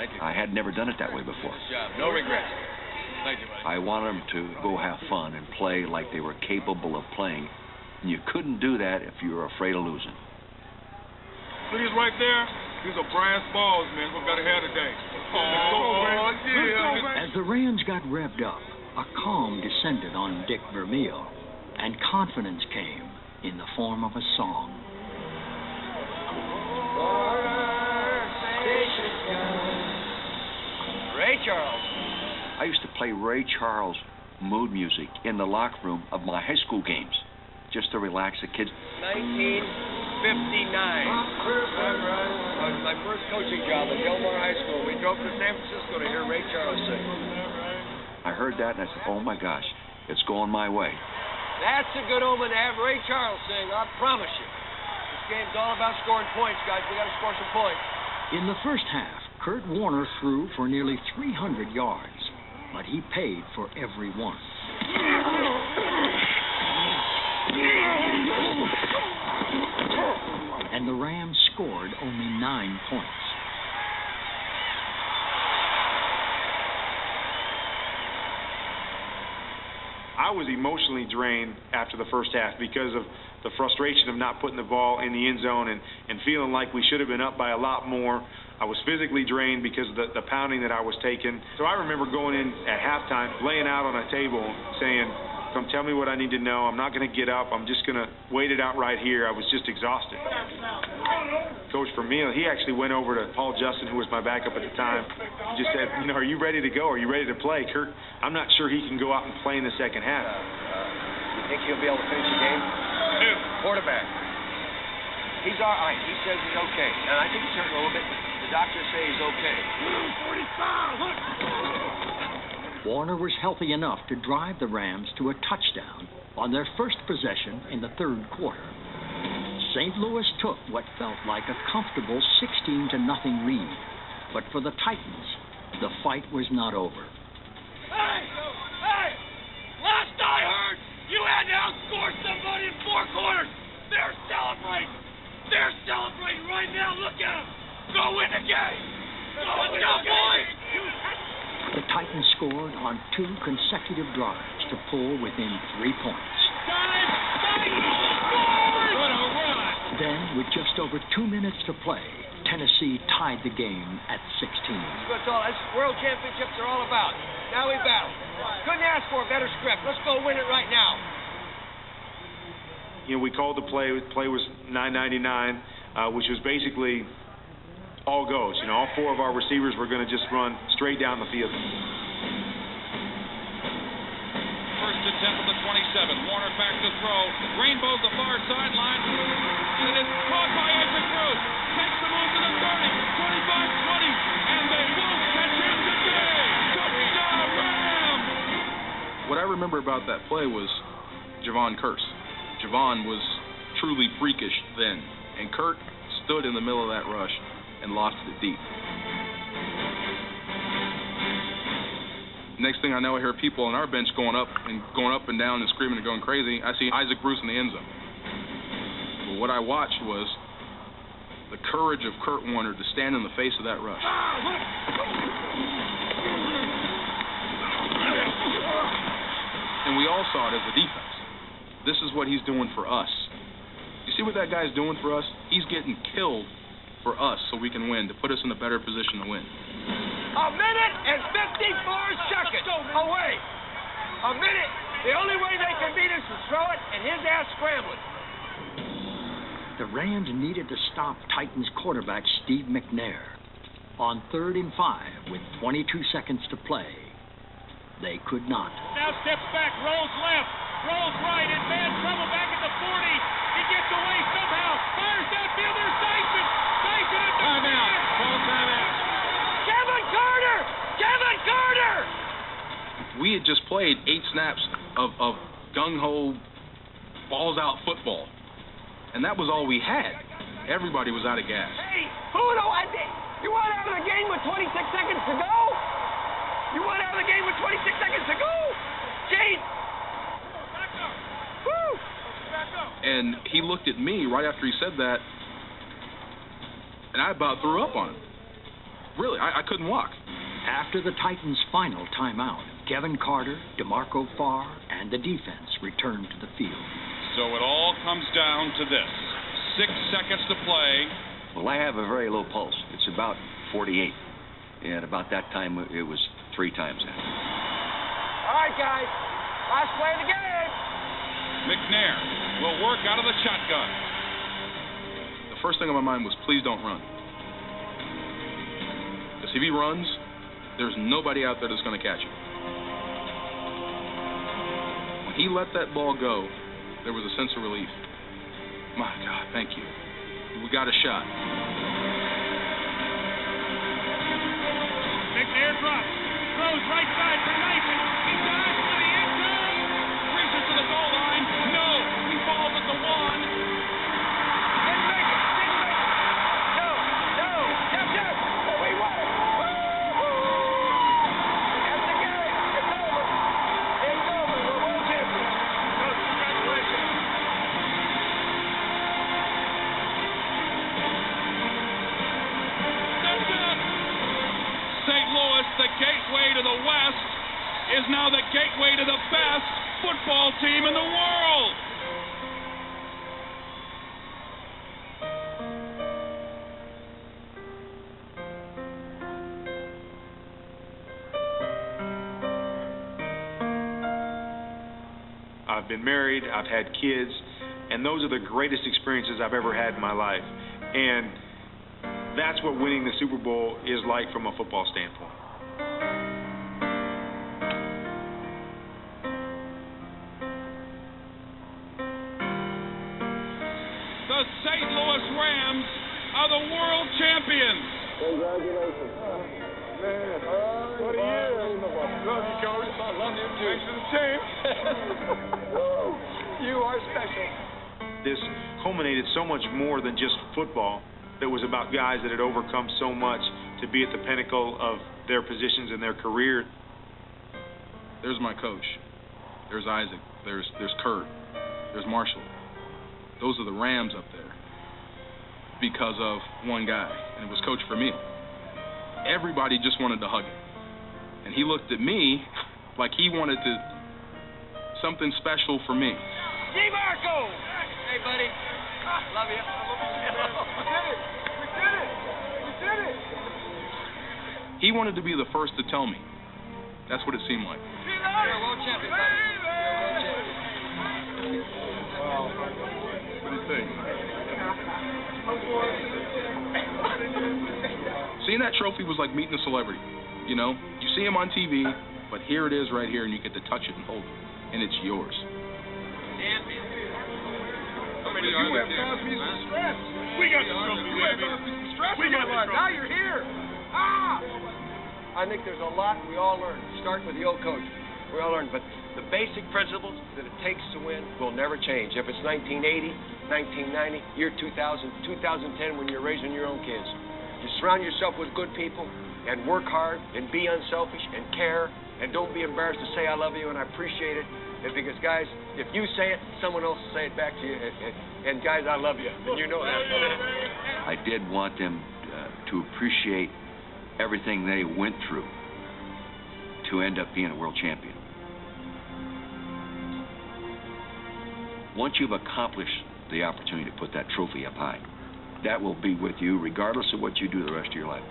Thank you. I had never done it that way before. Good job. No regrets. Thank you, buddy. I wanted them to go have fun and play like they were capable of playing. And you couldn't do that if you were afraid of losing. These right there, these are brass balls, man. We've got to have today. As the Rams got revved up, a calm descended on Dick Vermeil, and confidence came in the form of a song. Ray Charles. I used to play Ray Charles mood music in the locker room of my high school games, just to relax the kids. 1959 was my first coaching job at Delmar High School. We drove to San Francisco to hear Ray Charles sing. I heard that and I said, oh my gosh, it's going my way. That's a good omen to have Ray Charles sing, I promise you. This game's all about scoring points, guys. We got to score some points. In the first half, Kurt Warner threw for nearly 300 yards, but he paid for every one. And the Rams scored only 9 points. I was emotionally drained after the first half because of the frustration of not putting the ball in the end zone and feeling like we should have been up by a lot more. I was physically drained because of the pounding that I was taking. So I remember going in at halftime, laying out on a table, saying, "Come tell me what I need to know. I'm not going to get up. I'm just going to wait it out right here." I was just exhausted. Coach Vermeil, he actually went over to Paul Justin, who was my backup at the time, and just said, "You know, are you ready to go? Are you ready to play? Kurt, I'm not sure he can go out and play in the second half." You think he'll be able to finish the game? Quarterback. He's all right. He says he's okay. And I think he's hurt a little bit, but the doctors say he's okay. 45. Warner was healthy enough to drive the Rams to a touchdown on their first possession in the third quarter. St. Louis took what felt like a comfortable 16-0 lead. But for the Titans, the fight was not over. Hey! Last I heard, you had to outscore somebody in 4 quarters. They're celebrating. They're celebrating right now. Look at them. Go win the game. Go win the game. The Titans scored on 2 consecutive drives to pull within 3 points. Then, with just over 2 minutes to play, Tennessee tied the game at 16. That's all. That's what World Championships are all about. Now we battle. Couldn't ask for a better script. Let's go win it right now. You know, we called the play. The play was 9.99, which was basically all goes. You know, all 4 of our receivers were going to just run straight down the field. First attempt at the 27. Warner back to throw. Rainbows the far sideline. And it is caught by Isaac Bruce. Takes the move to the 30. 25-20. And they won't catch him today. Touchdown, Rams! What I remember about that play was Javon Curse. Javon was truly freakish then, and Kurt stood in the middle of that rush and lost it deep. Next thing I know, I hear people on our bench going up and down and screaming and going crazy. I see Isaac Bruce in the end zone. But what I watched was the courage of Kurt Warner to stand in the face of that rush. And we all saw it as a defense. This is what he's doing for us. You see what that guy's doing for us? He's getting killed for us so we can win, to put us in a better position to win. A minute and 54 seconds away. A minute. The only way they can beat us is throw it and his ass scrambling. The Rams needed to stop Titans quarterback Steve McNair. On 3rd and 5 with 22 seconds to play, they could not. Now steps back, rolls left, rolls right, in bad trouble back at the 40. He gets away somehow, fires downfield, there's Dyson. Dyson at the timeout. Full timeout. Kevin Carter! Kevin Carter! We had just played 8 snaps of gung-ho, balls-out football. And that was all we had. Everybody was out of gas. Hey, Hudo, you want out of the game with 26 seconds to go? You want out of the game with 26 seconds to go? Gene! Back up. Woo! Back up. And he looked at me right after he said that, and I about threw up on him. Really, I couldn't walk. After the Titans' final timeout, Kevin Carter, D'Marco Farr, and the defense returned to the field. So it all comes down to this. 6 seconds to play. Well, I have a very low pulse. It's about 48. And about that time, it was 3 times that. All right, guys. Last play of the game. McNair will work out of the shotgun. The first thing on my mind was, please don't run. Because if he runs, there's nobody out there that's going to catch him. When he let that ball go, there was a sense of relief. My God, thank you. We got a shot. McNair drops. Throws right side for Dyson. He dives to the end zone. Reaches to the goal line. No. He falls at the 1. Didn't make it. No. Yes. We won it. That's the game. It's over. We're world champions. Coach, congratulations. That's it. St. Louis, the gateway to the West, is now the gateway to the best football team in the world. I've been married, I've had kids, and those are the greatest experiences I've ever had in my life. And that's what winning the Super Bowl is like from a football standpoint. The St. Louis Rams are the world champions. Congratulations. Man, what a year. Love you, Coach. I love you, too. Thanks for the team. You are special. This culminated so much more than just football. It was about guys that had overcome so much to be at the pinnacle of their positions in their career. There's my coach. There's Isaac. There's Kurt. There's Marshall. Those are the Rams up there because of one guy, and it was Coach Vermeil. Everybody just wanted to hug him. And he looked at me like he wanted to something special for me. D'Marco! Hey, buddy. Love you. We did it. He wanted to be the first to tell me. That's what it seemed like. You're a world champion, buddy. What do you think? Seeing that trophy was like meeting a celebrity. You know, you see him on TV, but here it is right here, and you get to touch it and hold it, and it's yours. You have caused me some stress. We got the trophy. You have caused me some stress. We got the trophy. Now you're here. I think there's a lot we all learn. Start with the old coach. We all learn, but the basic principles that it takes to win will never change. If it's 1980, 1990, year 2000, 2010, when you're raising your own kids, you surround yourself with good people and work hard and be unselfish and care and don't be embarrassed to say I love you and I appreciate it. And because, guys, if you say it, someone else will say it back to you. And guys, I love you. And you know that. I did want them to appreciate everything they went through to end up being a world champion. Once you've accomplished the opportunity to put that trophy up high, that will be with you regardless of what you do the rest of your life.